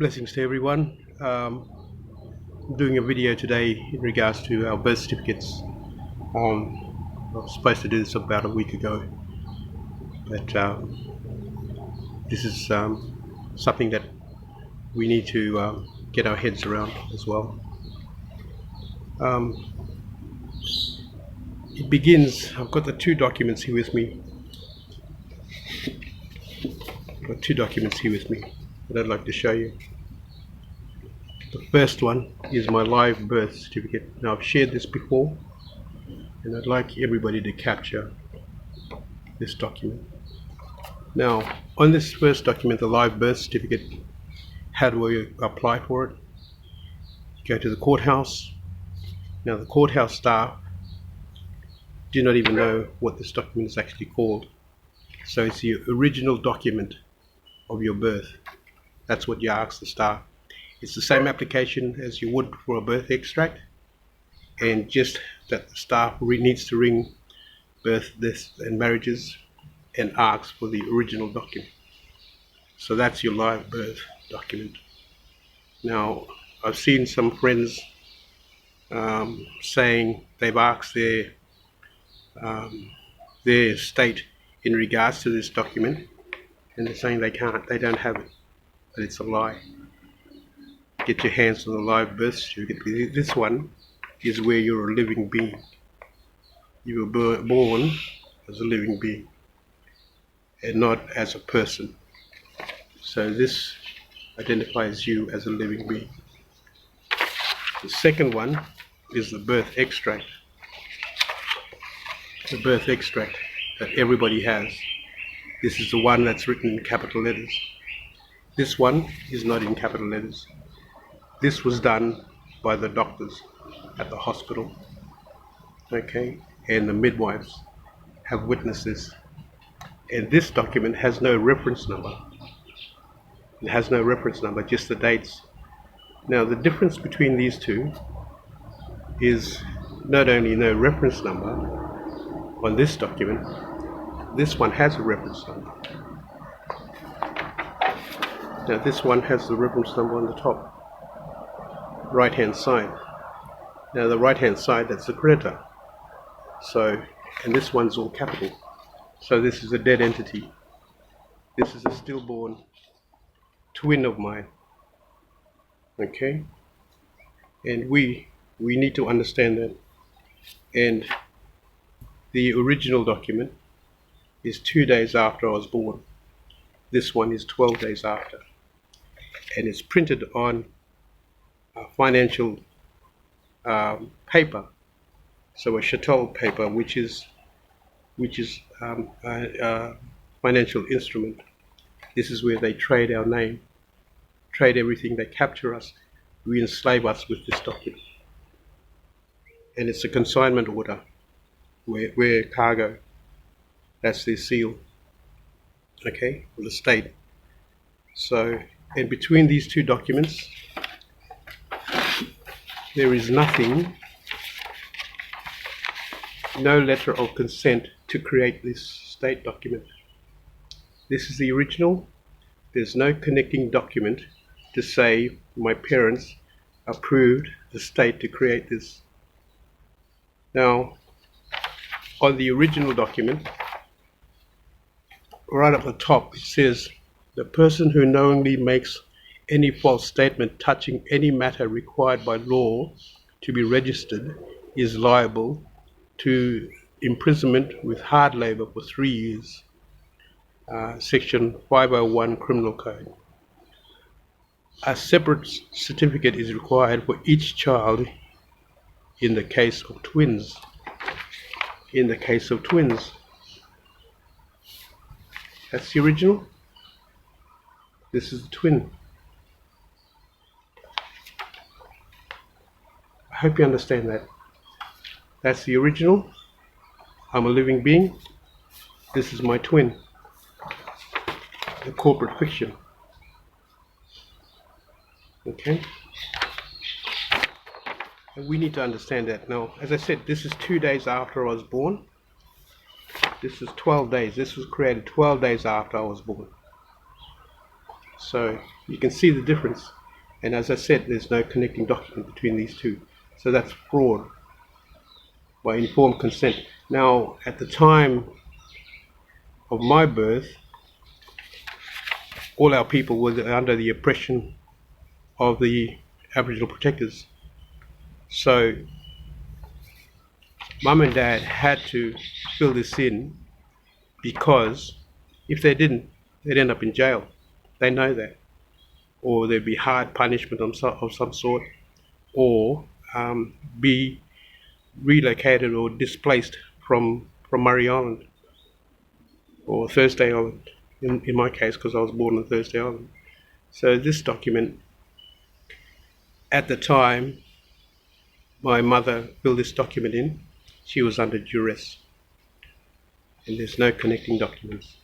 Blessings to everyone. I'm doing a video today in regards to our birth certificates. I was supposed to do this about a week ago, but this is something that we need to get our heads around as well. It begins, I've got the two documents here with me. That I'd like to show you. The first one is my live birth certificate. Now I've shared this before, and I'd like everybody to capture this document. Now on this first document, the live birth certificate, how do we apply for it? Go to the courthouse. Now the courthouse staff do not even know what this document is actually called. So it's the original document of your birth. That's what you ask the staff. It's the same application as you would for a birth extract, and just that the staff needs to ring birth, deaths and marriages and ask for the original document. So that's your live birth document. Now I've seen some friends saying they've asked their estate in regards to this document, and they're saying they don't have it, but it's a lie. Get your hands on the live birth certificate. This one is where you're a living being. You were born as a living being and not as a person. So this identifies you as a living being. The second one is the birth extract. The birth extract that everybody has. This is the one that's written in capital letters. This one is not in capital letters. This was done by the doctors at the hospital, okay, and the midwives have witnessed this. And this document has no reference number. It has no reference number, just the dates. Now the difference between these two is not only no reference number on this document, this one has a reference number. Now this one has the reference number on the top right hand side. Now the right hand side, that's the creditor. So, and this one's all capital. So this is a dead entity. This is a stillborn twin of mine. Okay? And we need to understand that. And the original document is 2 days after I was born. This one is 12 days after. And it's printed on financial paper, so a chattel paper, which is a financial instrument. This is where they trade our name, trade everything. They capture us, we enslave us with this document, and it's a consignment order. Where cargo, that's their seal, okay, for the state. So, and between these two documents, there is nothing, no letter of consent to create this state document. This is the original. There's no connecting document to say my parents approved the state to create this. Now, on the original document, right up the top, it says, the person who knowingly makes any false statement touching any matter required by law to be registered is liable to imprisonment with hard labor for 3 years. Section 501 Criminal Code. A separate certificate is required for each child in the case of twins. In the case of twins. That's the original. This is the twin. I hope you understand that. That's the original. I'm a living being. This is my twin. The corporate fiction. Okay? And we need to understand that. Now, as I said, this is 2 days after I was born. This is 12 days. This was created 12 days after I was born. So you can see the difference. And as I said, there's no connecting document between these two. So that's fraud by informed consent. Now, at the time of my birth, all our people were under the oppression of the Aboriginal protectors. So Mum and Dad had to fill this in, because if they didn't, they'd end up in jail. They know that. Or there'd be hard punishment of some sort, or be relocated or displaced from Murray Island or Thursday Island, in my case, because I was born on Thursday Island. So this document, at the time my mother filled this document in, she was under duress, and there's no connecting documents.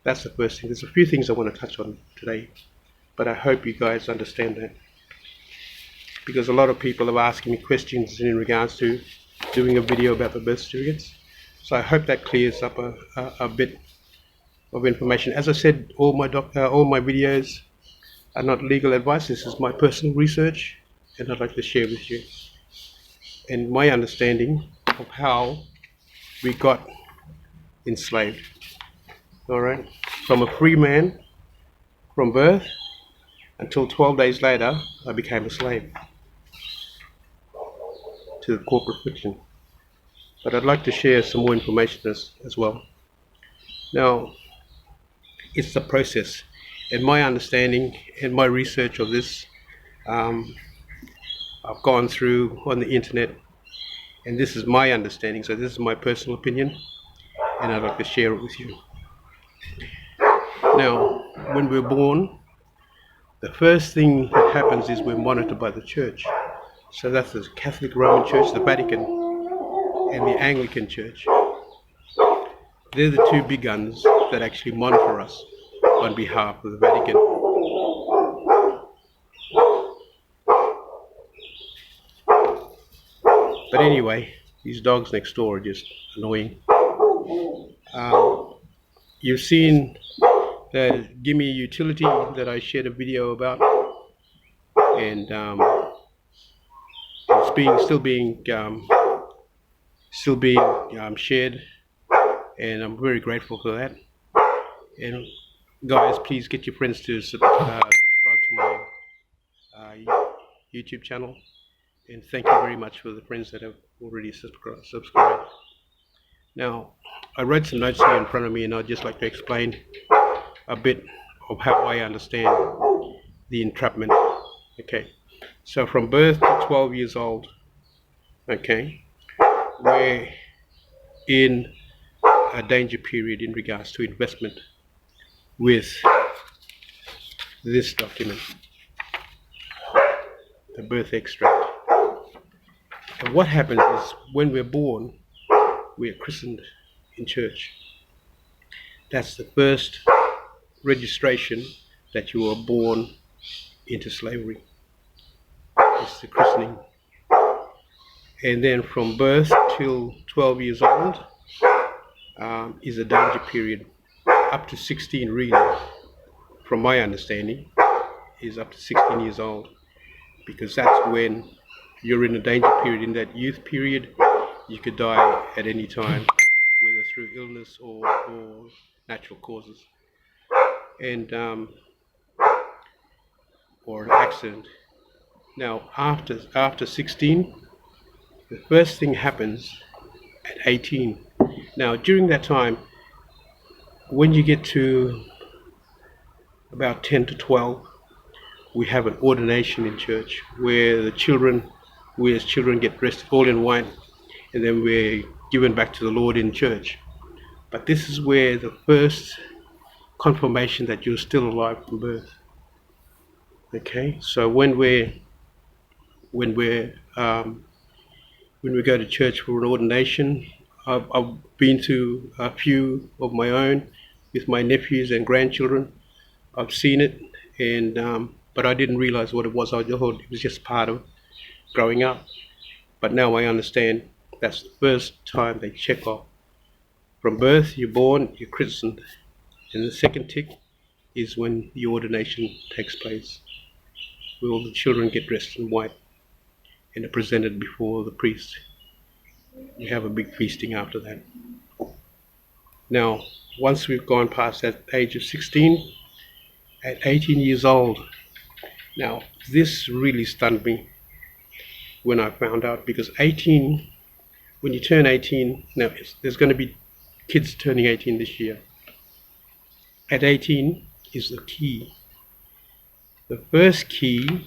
That's the first thing. There's a few things I want to touch on today, but I hope you guys understand that, because a lot of people are asking me questions in regards to doing a video about the birth certificates. So I hope that clears up a bit of information. As I said, all my videos are not legal advice. This is my personal research, and I'd like to share with you and my understanding of how we got enslaved. All right, from a free man from birth until 12 days later, I became a slave to the corporate fiction. But I'd like to share some more information as well. Now, it's the process, and my understanding and my research of this, I've gone through on the internet, and this is my understanding, so this is my personal opinion, and I'd like to share it with you. Now, when we're born, the first thing that happens is we're monitored by the church. So that's the Catholic Roman Church, the Vatican, and the Anglican Church. They're the two big guns that actually monitor us on behalf of the Vatican. But anyway, these dogs next door are just annoying. You've seen the Gimme utility that I shared a video about, and it's still being shared, and I'm very grateful for that. And guys, please get your friends to subscribe to my YouTube channel, and thank you very much for the friends that have already subscribed. Now, I wrote some notes here in front of me, and I'd just like to explain a bit of how I understand the entrapment. Okay, so from birth to 12 years old, okay, we're in a danger period in regards to investment with this document, the birth extract. And what happens is, when we're born, we are christened in church. That's the first registration that you were born into slavery. It's the christening. And then from birth till 12 years old is a danger period. Up to 16 really, from my understanding, is up to 16 years old, because that's when you're in a danger period. In that youth period, you could die at any time, whether through illness or natural causes, and or an accident. Now, after 16, the first thing happens at 18. Now, during that time, when you get to about 10 to 12, we have an ordination in church where we as children get dressed all in white, and then we're given back to the Lord in church. But this is where the first confirmation that you're still alive from birth. Okay, so when we go to church for an ordination, I've been to a few of my own with my nephews and grandchildren. I've seen it, and but I didn't realize what it was. I thought it was just part of growing up. But now I understand that's the first time they check off. From birth, you're born, you're christened. And the second tick is when the ordination takes place, where all the children get dressed in white and are presented before the priest. We have a big feasting after that. Now, once we've gone past that age of 16, at 18 years old, now this really stunned me when I found out, because 18, when you turn 18, now there's going to be kids turning 18 this year. At 18 is the key. The first key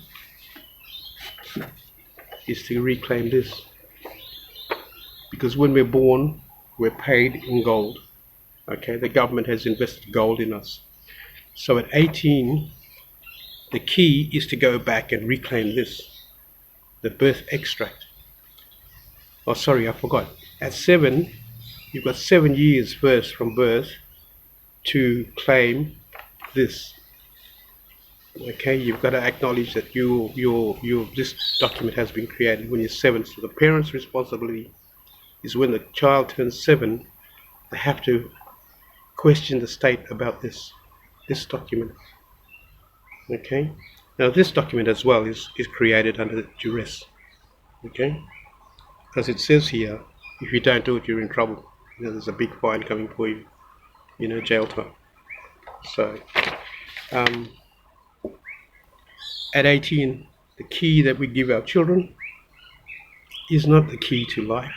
is to reclaim this, because when we're born, we're paid in gold. Okay, the government has invested gold in us. So at 18, the key is to go back and reclaim this, the birth extract. Oh, sorry, I forgot. At 7, you've got 7 years first from birth to claim this. Okay, you've got to acknowledge that this document has been created when you're 7. So the parent's responsibility is when the child turns 7, they have to question the state about this document. Okay, now this document as well is created under duress. Okay, because it says here, if you don't do it, you're in trouble. There's a big fine coming for you, jail time. So at 18, the key that we give our children is not the key to life.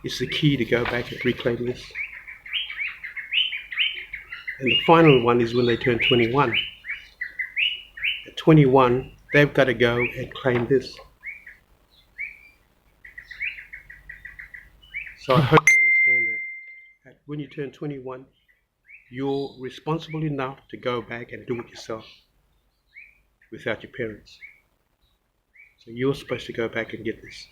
It's the key to go back and reclaim this. And the final one is when they turn 21. At 21, they've got to go and claim this. So I hope you understand that when you turn 21, you're responsible enough to go back and do it yourself without your parents. So you're supposed to go back and get this.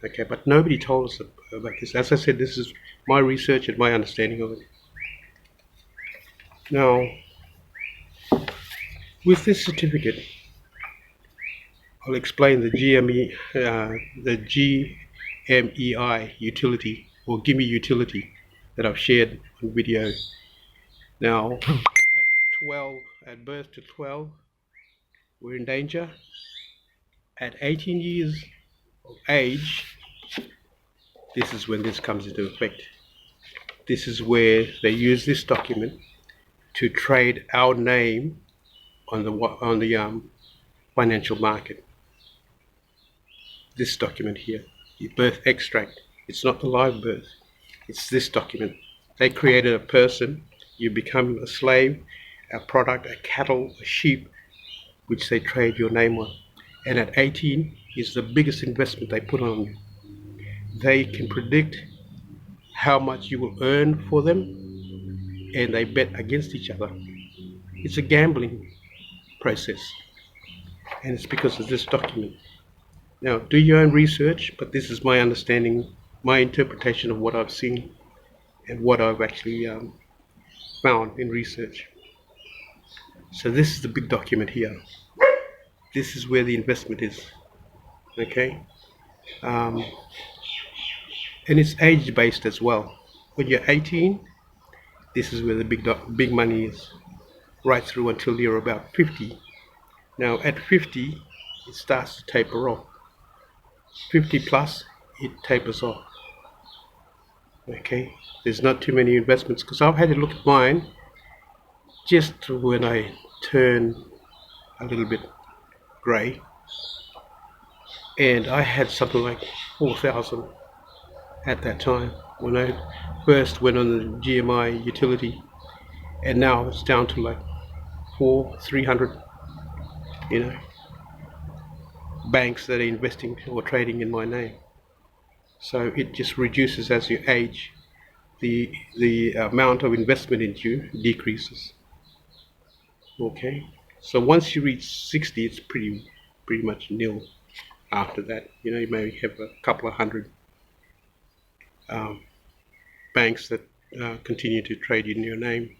Okay, but nobody told us about this. As I said, this is my research and my understanding of it. Now, with this certificate, I'll explain the GMEI utility, or GIME utility, that I've shared on video. Now, at birth to 12, we're in danger. At 18 years of age, this is when this comes into effect. This is where they use this document to trade our name on the financial market. This document here, the birth extract. It's not the live birth. It's this document. They created a person. You become a slave, a product, a cattle, a sheep, which they trade your name on. And at 18 is the biggest investment they put on you. They can predict how much you will earn for them, and they bet against each other. It's a gambling process, and it's because of this document. Now, do your own research, but this is my understanding, my interpretation of what I've seen and what I've actually found in research. So this is the big document here. This is where the investment is. Okay, and it's age-based as well. When you're 18, this is where the big money is, right through until you're about 50. Now at 50, it starts to taper off. 50 plus, it tapers off. Okay, there's not too many investments, because I've had a look at mine just when I turn a little bit grey, and I had something like 4,000 at that time when I first went on the GMI utility, and now it's down to like 300, banks that are investing or trading in my name. So it just reduces as you age. The amount of investment into you decreases. Okay, so once you reach 60, it's pretty much nil. After that, you may have a couple of hundred banks that continue to trade in your name.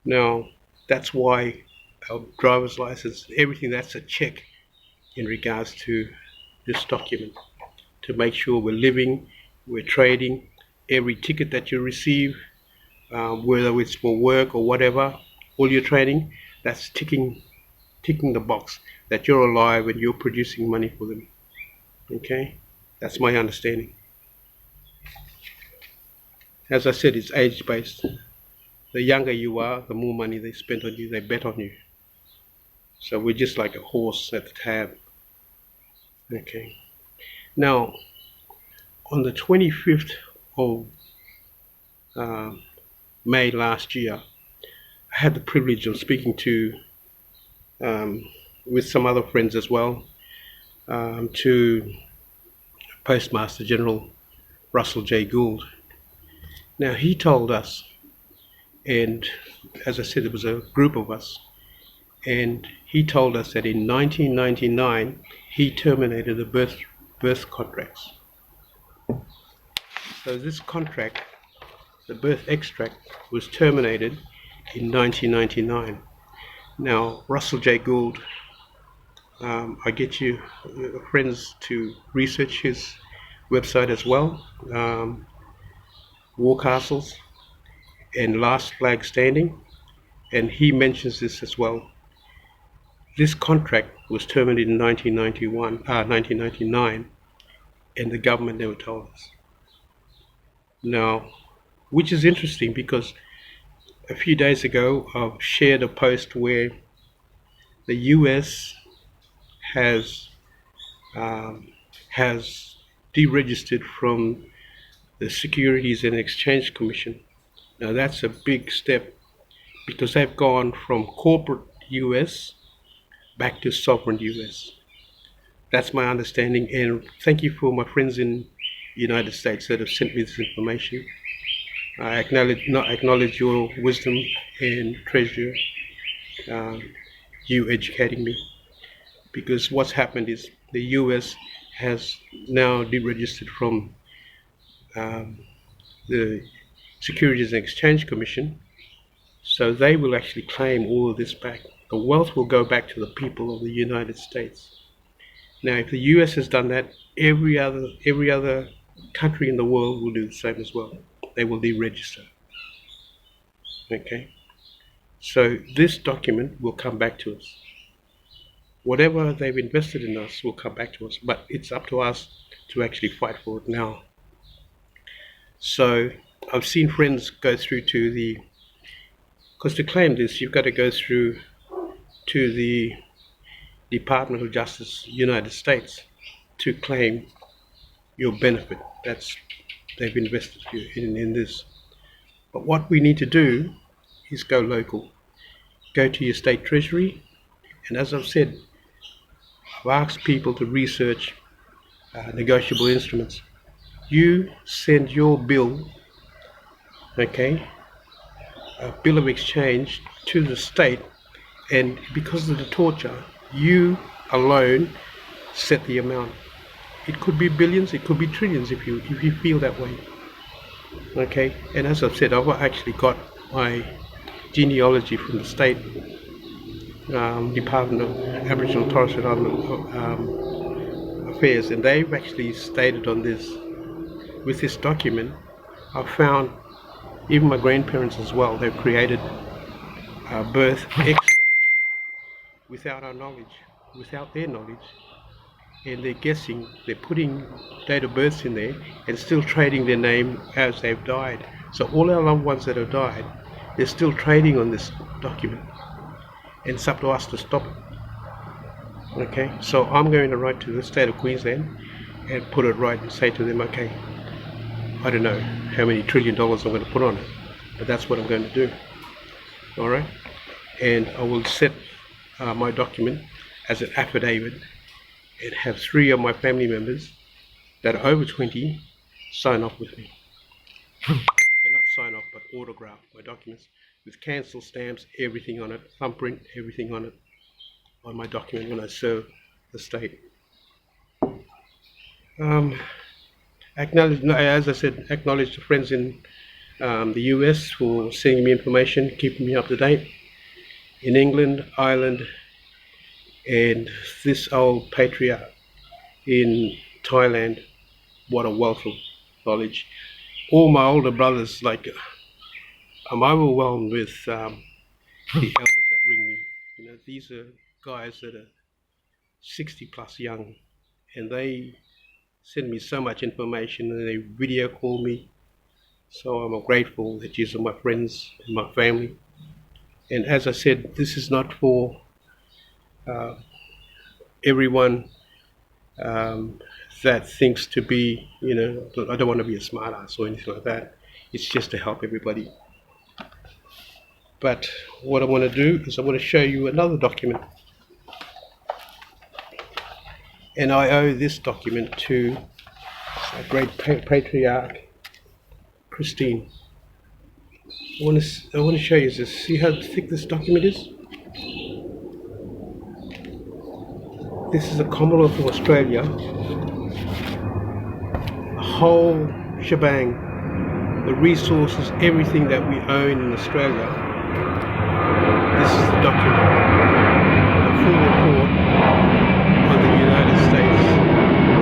Now, that's why our driver's license, everything, that's a check in regards to this document, to make sure we're living, we're trading. Every ticket that you receive, whether it's for work or whatever, all your training, that's ticking the box that you're alive and you're producing money for them. Okay, that's my understanding. As I said, it's age based. The younger you are, the more money they spend on you, they bet on you. So we're just like a horse at the tab. Okay. Now, on the 25th of May last year, I had the privilege of speaking to, with some other friends as well, to Postmaster General Russell J. Gould. Now, he told us, and as I said, it was a group of us, and he told us that in 1999 he terminated the birth contracts. So this contract, the birth extract, was terminated in 1999. Now, Russell J. Gould, I get you friends to research his website as well, War Castles and Last Flag Standing, and he mentions this as well. This contract was terminated in 1999, and the government never told us. Now, which is interesting because a few days ago I've shared a post where the US has deregistered from the Securities and Exchange Commission. Now that's a big step because they've gone from corporate US back to sovereign US. That's my understanding, and thank you for my friends in the United States that have sent me this information. I acknowledge your wisdom and treasure you educating me, because what's happened is the US has now deregistered from the Securities and Exchange Commission, so they will actually claim all of this back. The wealth will go back to the people of the United States. Now, if the US has done that, every other country in the world will do the same as well. They will deregister. Okay? So this document will come back to us. Whatever they've invested in us will come back to us, but it's up to us to actually fight for it now. So I've seen friends go through to because to claim this, you've got to go through to the Department of Justice, United States, to claim your benefit. They've invested in this. But what we need to do is go local. Go to your state treasury, and as I've said, I've asked people to research negotiable instruments. You send your bill, okay, a bill of exchange to the state, and because of the torture, you alone set the amount. It could be billions, it could be trillions if you feel that way. Okay, and as I've said, I've actually got my genealogy from the state Department of Aboriginal and Torres Strait Islander Affairs, and they've actually stated on this, with this document, I've found even my grandparents as well, they've created a birth extract without our knowledge, without their knowledge, and they're guessing, they're putting date of births in there and still trading their name as they've died. So all our loved ones that have died, they're still trading on this document, and it's up to us to stop it. Okay, so I'm going to write to the state of Queensland and put it right and say to them, okay, I don't know how many $1 trillion I'm going to put on it, but that's what I'm going to do. Alright, and I will set my document as an affidavit and have 3 of my family members that are over 20 sign off with me. Okay, not sign off, but autograph my documents with cancel stamps, everything on it, thumbprint, everything on it, on my document when I serve the state. As I said, acknowledge the friends in the US for sending me information, keeping me up to date. In England, Ireland, and this old patriarch in Thailand, what a wealth of knowledge. All my older brothers, like, I'm overwhelmed with the elders that ring me. These are guys that are 60 plus young, and they send me so much information, and they video call me. So I'm grateful that you are my friends and my family. And as I said, this is not for everyone that thinks to be, I don't want to be a smart ass or anything like that. It's just to help everybody. But what I want to do is I want to show you another document. And I owe this document to a great patriarch, Christine. I want to show you this. See how thick this document is? This is the Commonwealth of Australia. A whole shebang. The resources, everything that we own in Australia. This is the document. A full report on the United States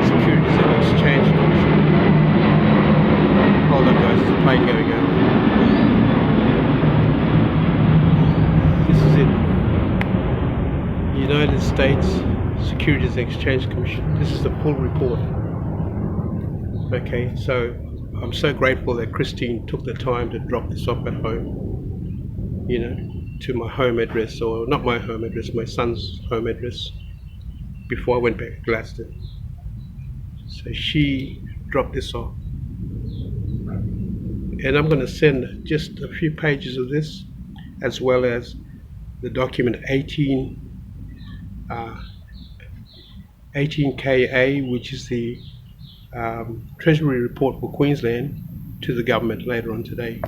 Securities and Exchange Commission. Hold on guys, there's a plane going over. This is it. United States Securities and Exchange Commission. This is the full report. Okay, so I'm so grateful that Christine took the time to drop this off at home, to my home address, or not my home address, my son's home address, before I went back to Gladstone. So she dropped this off. And I'm going to send just a few pages of this, as well as the document 18KA, which is the Treasury report for Queensland, to the government later on today.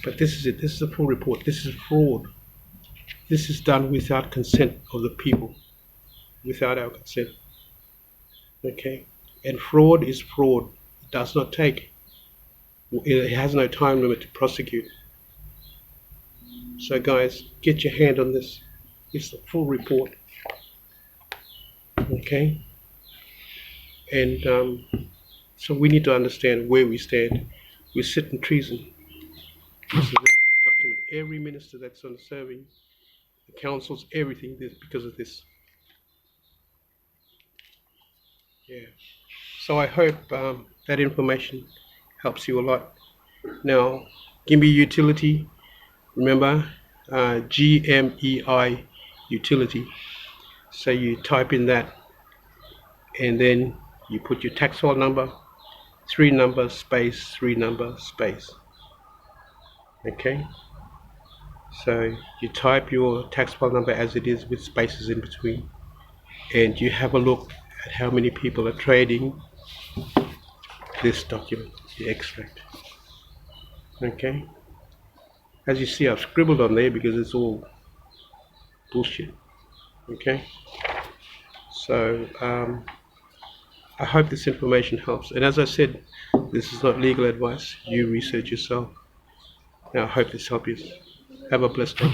But this is it. This is a full report. This is fraud. This is done without consent of the people, without our consent. Okay? And fraud is fraud. It does not take. It has no time limit to prosecute. So guys, get your hand on this. It's the full report. Okay? And so we need to understand where we stand. We sit in treason. This is the document. Every minister that's on serving, the councils, everything, because of this. Yeah. So I hope that information helps you a lot. Now, give me utility. Remember, GMEI utility. So you type in that, and then you put your tax file number, 3 numbers, space, 3 numbers, space. Okay? So you type your tax file number as it is with spaces in between, and you have a look at how many people are trading this document, the extract. Okay? As you see, I've scribbled on there because it's all bullshit. Okay? So I hope this information helps. And as I said, this is not legal advice. You research yourself. Now I hope this helps you. Have a blessed day.